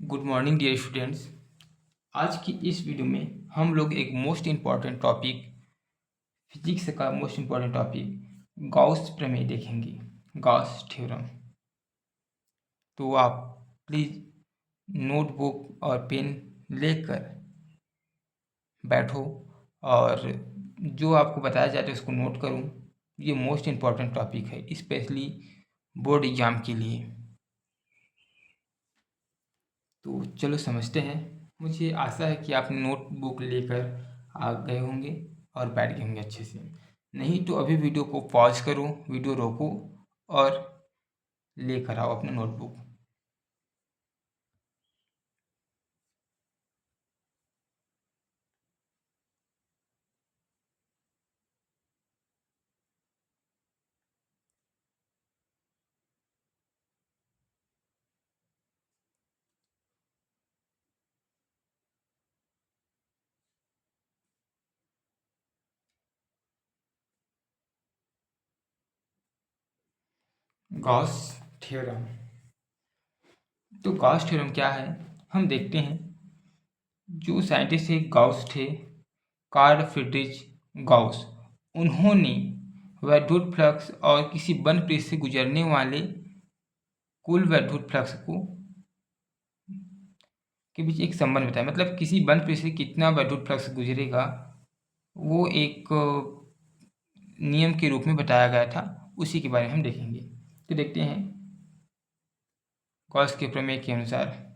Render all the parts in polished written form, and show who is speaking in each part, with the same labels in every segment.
Speaker 1: Good morning dear students. आज की इस वीडियो में हम लोग एक मोस्ट इम्पॉर्टेंट टॉपिक, फिजिक्स का मोस्ट इम्पॉर्टेंट टॉपिक गॉस प्रमेय देखेंगे, गॉस थ्योरम। तो आप प्लीज़ नोटबुक और पेन लेकर बैठो और जो आपको बताया जाता है उसको नोट करूँ। ये मोस्ट इम्पॉर्टेंट टॉपिक है, स्पेशली बोर्ड एग्ज़ाम के लिए। तो चलो समझते हैं। मुझे आशा है कि आप नोटबुक लेकर आ गए होंगे और बैठ गए होंगे अच्छे से। नहीं तो अभी वीडियो को पॉज करो, वीडियो रोको और लेकर आओ अपना नोटबुक। Gauss theorem. तो गॉस थ्योरम क्या है, हम देखते हैं। जो साइंटिस्ट एक गॉस थे, कार्ल फ्रिड्रिच गॉस, उन्होंने वैद्युत फ्लक्स और किसी बंद पृष्ठ से गुजरने वाले कुल वैद्युत फ्लक्स को के बीच एक संबंध बताया। मतलब किसी बंद पृष्ठ से कितना वैद्युत फ्लक्स गुजरेगा, वो एक नियम के रूप में बताया गया था। उसी के बारे में हम देखेंगे। तो देखते हैं गॉस के प्रमेय के अनुसार।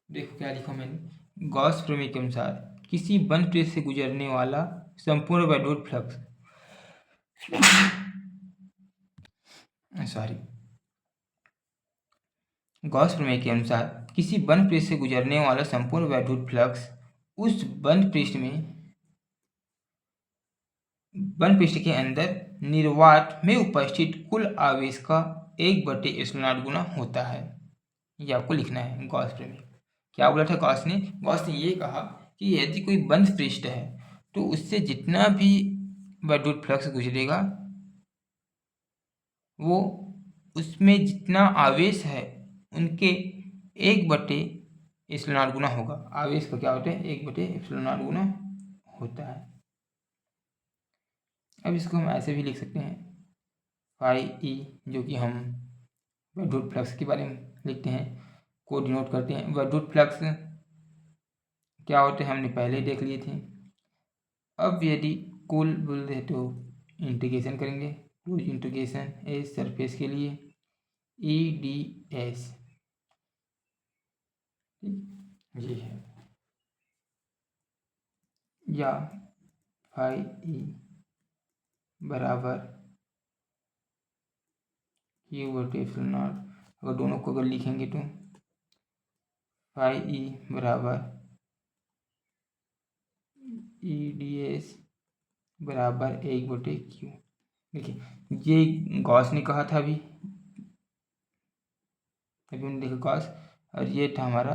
Speaker 1: देखो क्या लिखा मैंने। गॉस प्रमेय के अनुसार किसी बंद पृष्ठ से गुजरने वाला संपूर्ण वैद्युत फ्लक्स, सॉरी, गॉस प्रमेय के अनुसार किसी बंद पृष्ठ से गुजरने वाला संपूर्ण वैद्युत फ्लक्स उस बंद पृष्ठ के अंदर निर्वात में उपस्थित कुल आवेश का 1/ε0 गुना होता है। ये आपको लिखना है गॉस प्रमेय। क्या बोला था गॉस ने? गॉस ने ये कहा कि यदि कोई बंद पृष्ठ है तो उससे जितना भी वैद्युत फ्लक्स गुजरेगा, वो उसमें जितना आवेश है उनके 1/ε0 गुना होगा। आवेश का क्या होता है? 1/ε0 गुना होता है। अब इसको हम ऐसे भी लिख सकते हैं, फाई ई, जो कि हम वैद्युत फ्लक्स के बारे में लिखते हैं, को डिनोट करते हैं। वैद्युत फ्लक्स क्या होते हैं हमने पहले ही देख लिए थे। अब यदि कुल बोलते हैं तो इंटीग्रेशन करेंगे। क्लोज इंटीग्रेशन एस सरफेस के लिए ई डी एस, ये है, या फाई ई बराबर Q/ε0। अगर दोनों को अगर लिखेंगे तो फाई ई बराबर ई डी एस बराबर 1/Q। देखिए ये गॉस ने कहा था, अभी हमने देखा गॉस, और ये था हमारा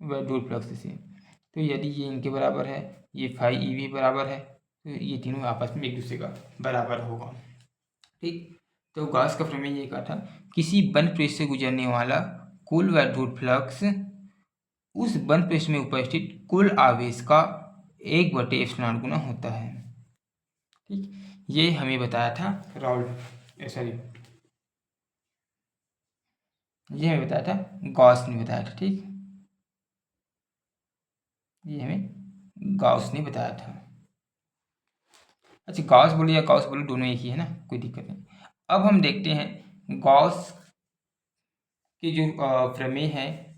Speaker 1: वैद्युत फ्लक्स से। तो यदि ये इनके बराबर है, ये फाई ई भी बराबर है, तो ये तीनों आपस में एक दूसरे का बराबर होगा। ठीक। तो गॉस का प्रमेय ये कहा था, किसी बंद पृष्ठ से गुजरने वाला कुल वैद्युत फ्लक्स उस बंद पृष्ठ में उपस्थित कुल आवेश का 1/ε गुना होता है। ठीक, ये हमें बताया था सॉरी, ये हमें बताया था गॉस ने बताया था। ठीक, ये हमें गॉस ने बताया था। अच्छा, गॉस बोलो या गॉस बोलो, दोनों एक ही है ना, कोई दिक्कत नहीं। अब हम देखते हैं गॉस की जो प्रमेय है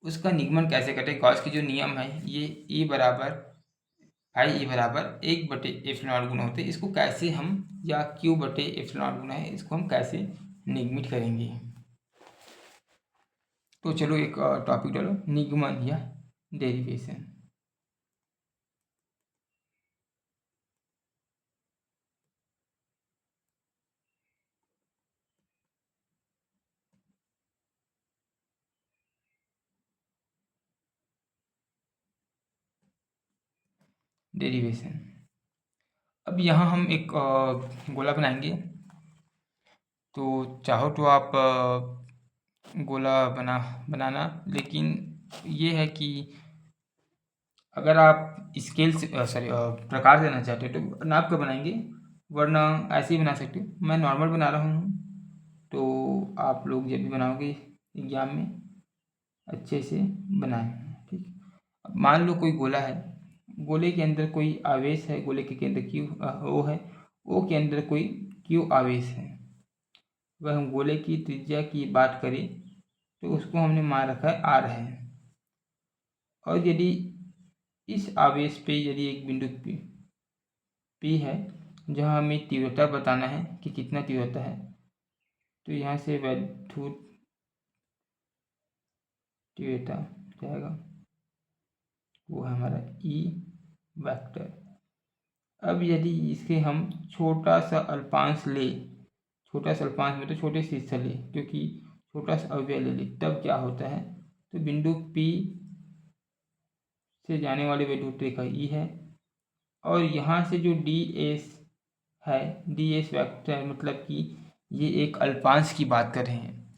Speaker 1: उसका निगमन कैसे करें। गॉस के जो नियम है ये E बराबर आई ई बराबर 1/ε गुना होते हैं, इसको कैसे हम, या Q/ε गुना है, इसको हम कैसे निगमित करेंगे। तो चलो एक टॉपिक डालो, निगमन या डेरिवेशन। डेरिवेशन, अब यहाँ हम एक गोला बनाएंगे। तो चाहो तो आप गोला बनाना, लेकिन ये है कि अगर आप स्केल से प्रकार देना चाहते हो तो नाप का बनाएंगे, वरना ऐसे ही बना सकते हो। मैं नॉर्मल बना रहा हूँ, तो आप लोग जब भी बनाओगे एग्जाम में अच्छे से बनाएं। ठीक, अब मान लो कोई गोला है, गोले के अंदर कोई आवेश है, गोले के केंद्र क्यू ओ है, ओ के अंदर कोई क्यू आवेश है। अगर हम गोले की त्रिज्या की बात करें तो उसको हमने मान रखा है आर है। और यदि इस आवेश पे यदि एक बिंदु पी है जहाँ हमें तीव्रता बताना है कि कितना तीव्रता है, तो यहाँ से वैद्युत तीव्रता जाएगा, वो है हमारा ई वेक्टर। अब यदि इसके हम छोटा सा अल्पांश ले, छोटा सा अल्पांश में तो छोटे से हिस्सा ले, क्योंकि छोटा सा अवयव ले ले, तब क्या होता है, तो बिंदु P से जाने वाली वैद्युत रेखा ई है, और यहाँ से जो डी एस है, डी एस वेक्टर मतलब कि ये एक अल्पांश की बात कर रहे हैं,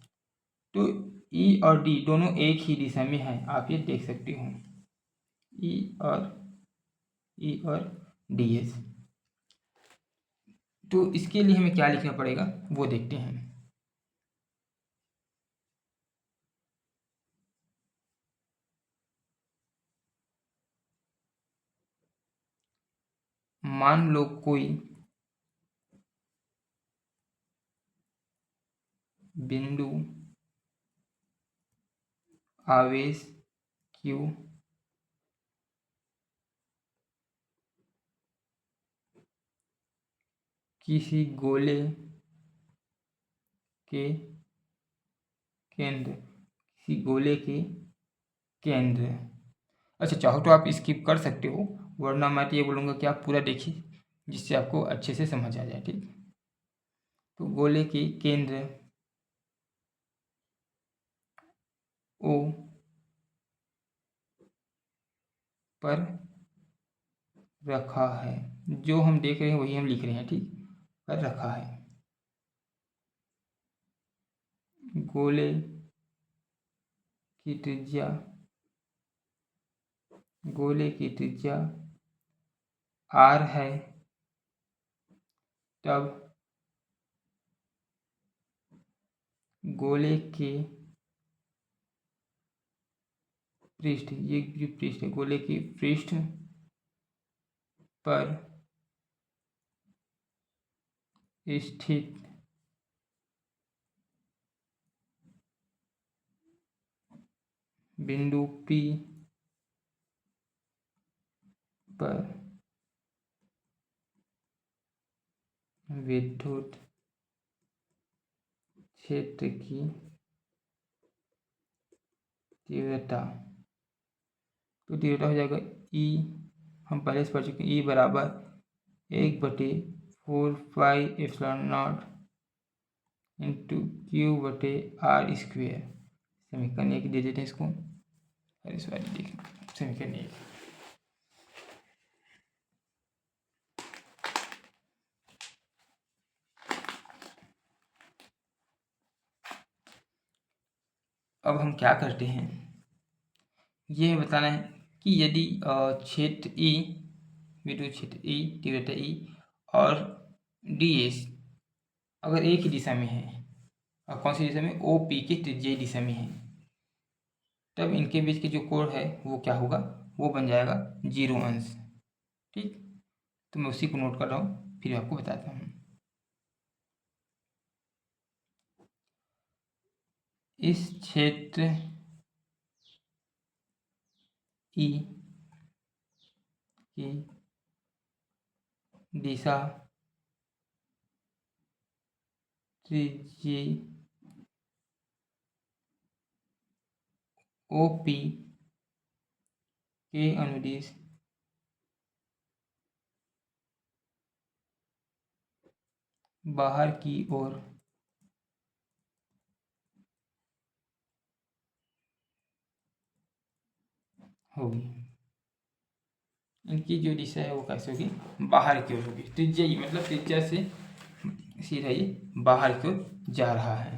Speaker 1: तो ई और डी दोनों एक ही दिशा में है, आप ये देख सकते हो, ई और डी एस। तो इसके लिए हमें क्या लिखना पड़ेगा वो देखते हैं। मान लो कोई बिंदु आवेश Q किसी गोले के केंद्र, किसी गोले के केंद्र, अच्छा चाहो तो आप स्किप कर सकते हो, वरना मैं तो ये बोलूँगा कि आप पूरा देखिए जिससे आपको अच्छे से समझ आ जाए। ठीक, तो गोले के केंद्र O पर रखा है, जो हम देख रहे हैं वही हम लिख रहे हैं। ठीक, पर रखा है, गोले की त्रिज्या, गोले की त्रिज्या R है, तब गोले के पृष्ठ, ये जो पृष्ठ है, गोले के पृष्ठ पर स्थित बिंदु P पर विद्युत क्षेत्र की तीव्रता, तो तीव्रता हो जाएगा E, हम पहले से पढ़ चुके हैं, E बराबर 1/4πε0 इंटू Q/r²। समीकरण एक दे देते हैं इसको, अरे सॉरी देखिए, समीकरण एक, अब हम क्या करते हैं, ये बताना है कि यदि क्षेत्र E विद्युत क्षेत्र ई, तीव्रता ई और डी एस अगर एक ही दिशा में है और कौन सी दिशा में, ओ पी की त्रिज्यीय दिशा में है, तब इनके बीच के जो कोण है वो क्या होगा, वो बन जाएगा 0 अंश। ठीक, तो मैं उसी को नोट कर रहा हूँ, फिर आपको बताता हूँ। इस क्षेत्र ई की दिशा त्रिज्यीय ओ पी के अनुदिश बाहर की ओर होगी। इनकी जो दिशा है वो कैसे होगी, बाहर की ओर होगी। त्रिज्या मतलब त्रिज्या से सीधा ये बाहर की ओर जा रहा है।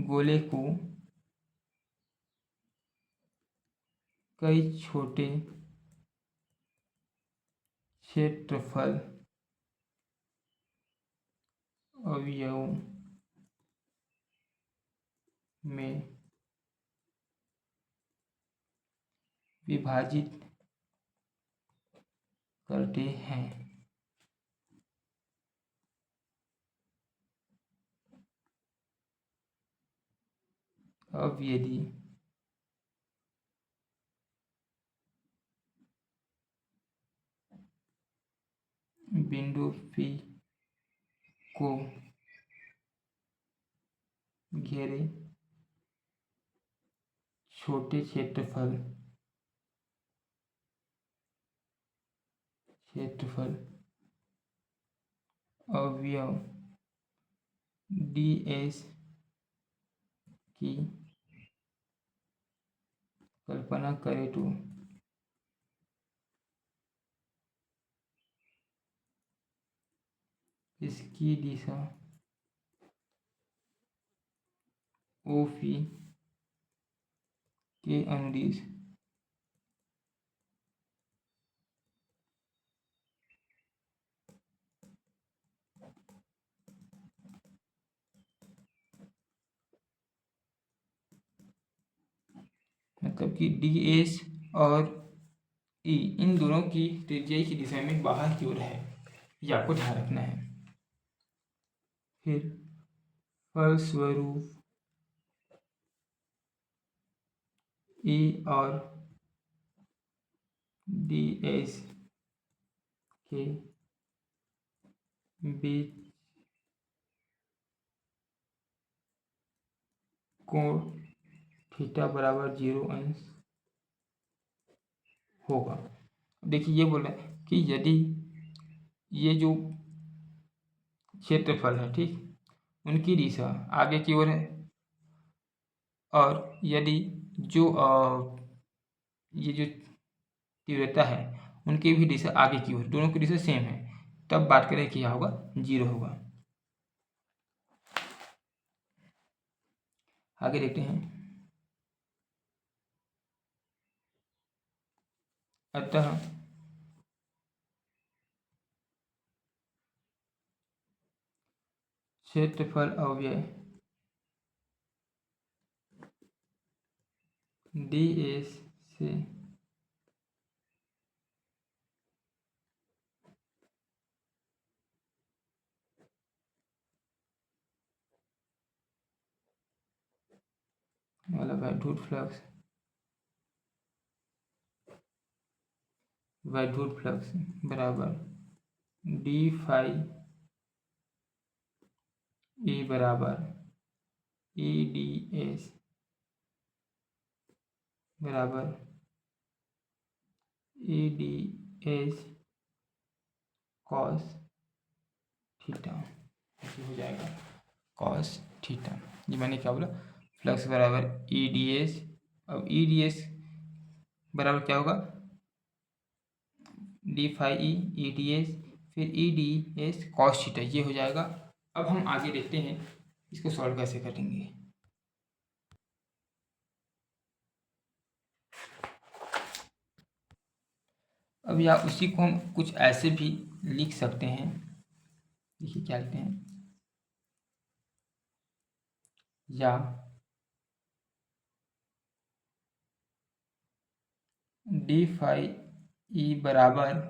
Speaker 1: गोले को कई छोटे क्षेत्रफल अवयवों में विभाजित करते हैं। अब यदि बिंदु P को घेरे छोटे क्षेत्रफल अवयव ds की कल्पना करें तो इसकी दिशा OP के अनुदिश मतलब कि ds और E इन दोनों की त्रिज्या की दिशा में बाहर की ओर है, ये आपको ध्यान रखना है। फिर फलस्वरूप E और ds के बीच कोण थीटा बराबर 0 अंश होगा। देखिए ये बोला कि यदि ये जो क्षेत्रफल है, ठीक, उनकी दिशा आगे की ओर है और यदि जो ये जो तीव्रता है उनकी भी दिशा आगे की ओर, दोनों की दिशा सेम है, तब बात करें क्या होगा, 0 होगा। आगे देखते हैं। अतः क्षेत्रफल अवयव ds से मतलब वैद्युत फ्लक्स बराबर डी फाई E बराबर EDS बराबर EDS कॉस थीटा, ऐसे हो जाएगा कॉस थीटा। ये मैंने क्या बोला, फ्लक्स बराबर EDS। अब EDS बराबर क्या होगा, डी फाई ई EDS, फिर EDS कॉस थीटा, ये हो जाएगा। अब हम आगे देखते हैं इसको सॉल्व कैसे करेंगे। अब या उसी को हम कुछ ऐसे भी लिख सकते हैं, देखिए क्या लिखते हैं, या डी फाई ई बराबर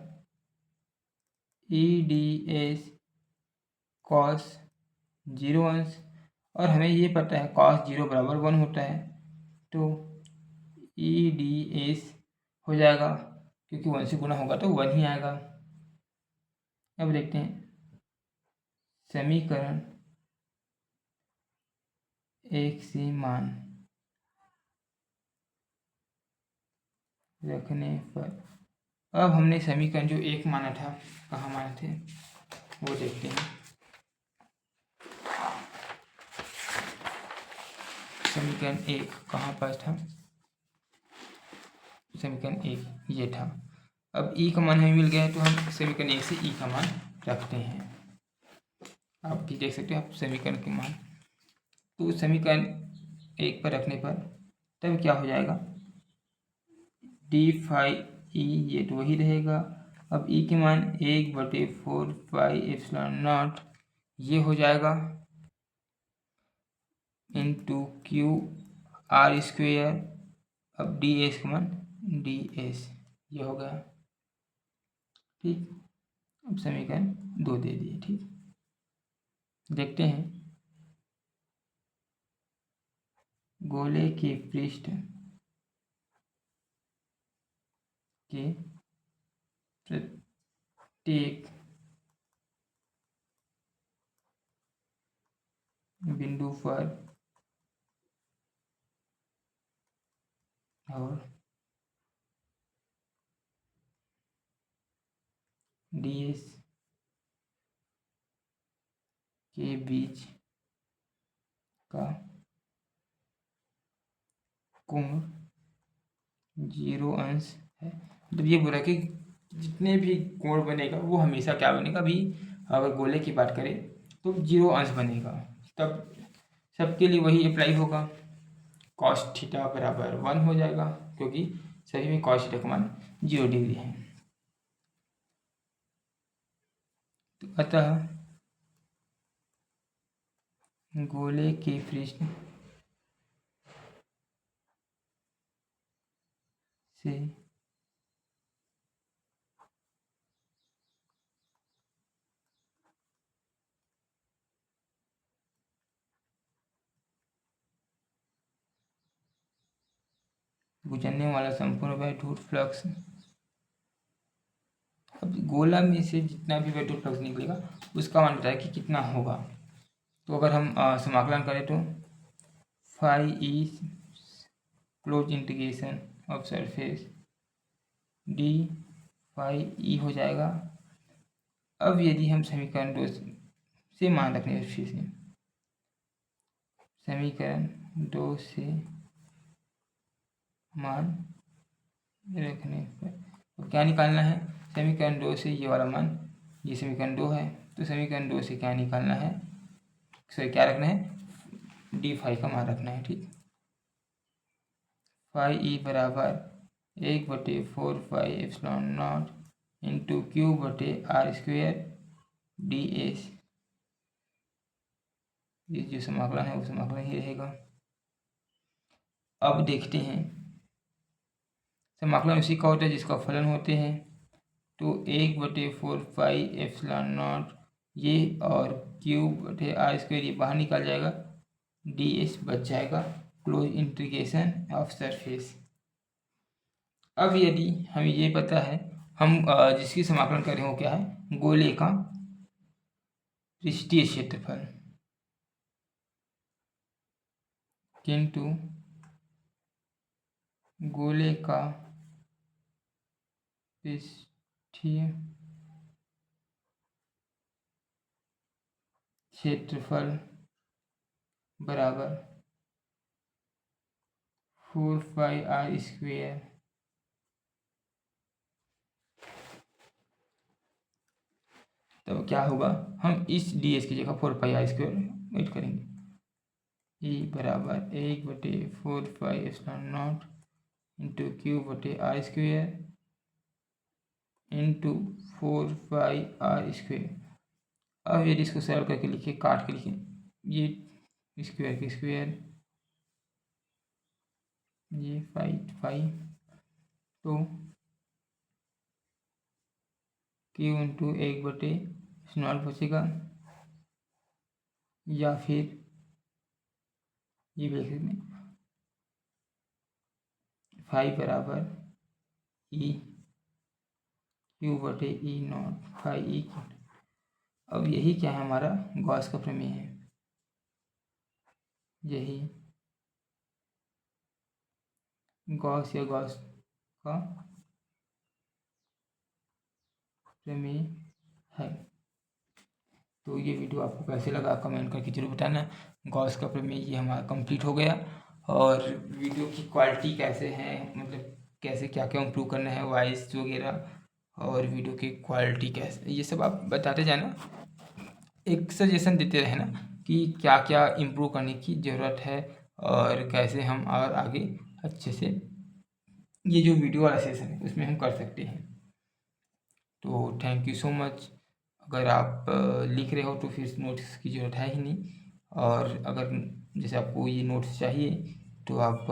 Speaker 1: ई डी एस कॉस 0 अंश, और हमें ये पता है कॉस 0 बराबर 1 होता है, तो ई डी एस हो जाएगा, क्योंकि 1 से गुना होगा तो 1 ही आएगा। अब देखते हैं समीकरण 1 से मान रखने पर, अब हमने समीकरण जो 1 माना था, कहाँ माने थे वो देखते हैं। समीकरण 1 कहाँ पर था, समीकरण 1 ये था। अब ई का मान हमें मिल गया है, तो हम समीकरण 1 से ई का मान रखते हैं। आप भी देख सकते हो आप समीकरण के मान, तो समीकरण 1 पर रखने पर तब क्या हो जाएगा, डी फाई ई ये तो वही रहेगा। अब ई के मान 1/4 पाई एप्सिलॉन नॉट ये हो जाएगा इंटू क्यू आर स्क्वेयर। अब डी एस का मान डी एस ये हो गया, ठीक। अब समीकरण 2 दे दिए, ठीक। देखते हैं गोले के पृष्ठ के प्रत्येक बिंदु पर और ds के बीच का कोण 0 अंश है। मतलब ये बोला कि जितने भी कोण बनेगा वो हमेशा क्या बनेगा, अभी अगर गोले की बात करें तो 0 अंश बनेगा, तब सबके लिए वही अप्लाई होगा, कॉस थीटा बराबर 1 हो जाएगा, क्योंकि सभी में कॉस थीटा का मान 0 डिग्री है। तो अतः गोले के पृष्ठ से गुजरने वाला संपूर्ण वैद्युत फ्लक्स, अब गोला में से जितना भी वैद्युत फ्लक्स निकलेगा उसका मान बताया कि कितना होगा। तो अगर हम समाकलन करें तो phi E close integration of surface d phi E हो जाएगा। अब यदि हम समीकरण 2 से मान रखने फिर से समीकरण 2 से मान रखने पर क्या निकालना है, समीकरण 2 से ये वाला मान, ये समीकरण 2 है, तो समीकरण 2 से क्या निकालना है, सॉरी क्या रखना है, डी फाई का मान रखना है, ठीक। फाई ई बराबर 1/4 pi epsilon not into Q बटे आर स्क्वेयर डी एस, ये जो समाकलन है वो समाकलन ही रहेगा। अब देखते हैं समाकलन उसी का होता है जिसका फलन होते हैं, तो 1/4 पाई एप्सिलॉन नॉट ये और क्यू बटे आर स्क्वेयर ये बाहर निकल जाएगा, डी एस बच जाएगा, क्लोज इंटीग्रेशन ऑफ सरफेस। अब यदि हमें ये पता है, हम जिसकी समाकलन कर रहे हो क्या है, गोले का पृष्ठीय क्षेत्रफल, किंतु गोले का पृष्ठीय क्षेत्रफल बराबर 4 पाई आर स्क्वेयर, तो क्या होगा, हम इस डी एस की जगह 4 पाई आर स्क्वेयर वेट करेंगे, ई बराबर 1/4 pi epsilon not into Q बटे R square into 4 pi r²। अब यदि इसको सॉल्व करके लिखिए, काट के लिखिए, ये स्क्वायर के स्क्वायर, ये 5 तो क्यू इंटू 1/0 बचेगा, या फिर ये भी लिख सकते हैं 5 बराबर ई Q/E0 5E। अब यही क्या है, हमारा गॉस का प्रमेय है, यही गॉस या गॉस का प्रमेय है। तो ये वीडियो आपको कैसे लगा कमेंट करके जरूर बताना। गॉस का प्रमेय ये हमारा कंप्लीट हो गया। और वीडियो की क्वालिटी कैसे है, मतलब कैसे क्या क्या इम्प्रूव करना है, वॉइस वगैरह, और वीडियो की क्वालिटी कैसे, ये सब आप बताते जाना, एक सजेशन देते रहना कि क्या क्या इम्प्रूव करने की ज़रूरत है, और कैसे हम और आगे अच्छे से ये जो वीडियो वाला सेशन है उसमें हम कर सकते हैं। तो थैंक यू सो मच। अगर आप लिख रहे हो तो फिर नोट्स की ज़रूरत है ही नहीं, और अगर जैसे आपको ये नोट्स चाहिए तो आप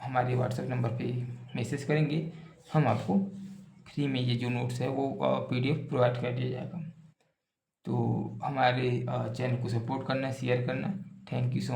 Speaker 1: हमारे व्हाट्सएप नंबर पे मैसेज करेंगे, हम आपको फ्री में ये जो नोट्स है वो PDF प्रोवाइड कर दिया जाएगा। तो हमारे चैनल को सपोर्ट करना, शेयर करना। Thank you so